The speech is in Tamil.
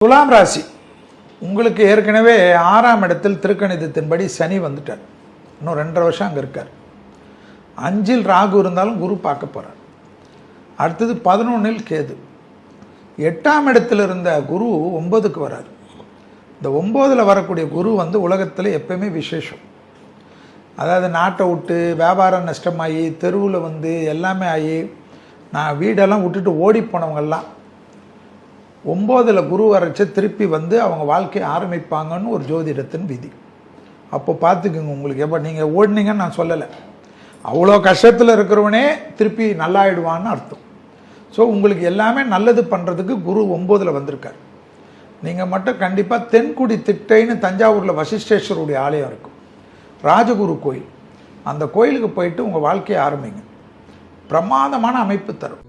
துலாம் ராசி உங்களுக்கு ஏற்கனவே 6ஆம் இடத்தில் திருக்கணிதத்தின்படி சனி வந்துட்டார். இன்னும் 2.5 வருஷம் அங்கே இருக்கார். 5இல் ராகு இருந்தாலும் குரு பார்க்க போகிறார். அடுத்தது 11இல் கேது. 8ஆம் இடத்தில் இருந்த குரு 9க்கு வரார். இந்த 9ல் வரக்கூடிய குரு உலகத்தில் எப்பயுமே விசேஷம். அதாவது நாட்டை விட்டு வியாபாரம் நஷ்டமாகி தெருவில் எல்லாமே ஆகி நான் வீடெல்லாம் விட்டுட்டு ஓடி போனவங்கெல்லாம் 9ல் குரு வரைச்ச திருப்பி அவங்க வாழ்க்கையை ஆரம்பிப்பாங்கன்னு ஒரு ஜோதிடத்தின் விதி. அப்போ பார்த்துக்குங்க, உங்களுக்கு எப்போ நீங்கள் ஓடினீங்கன்னு நான் சொல்லலை, அவ்வளோ கஷ்டத்தில் இருக்கிறவனே திருப்பி நல்லாயிடுவான்னு அர்த்தம். ஸோ உங்களுக்கு எல்லாமே நல்லது பண்ணுறதுக்கு குரு 9ல் வந்திருக்கார். நீங்கள் மட்டும் கண்டிப்பாக தென்குடி திட்டைன்னு தஞ்சாவூரில் வசிஷ்டேஸ்வருடைய ஆலயம் இருக்கும், ராஜகுரு கோயில். அந்த கோயிலுக்கு போயிட்டு உங்கள் வாழ்க்கையை ஆரம்பிங்க. பிரமாதமான அமைப்பு தரும்.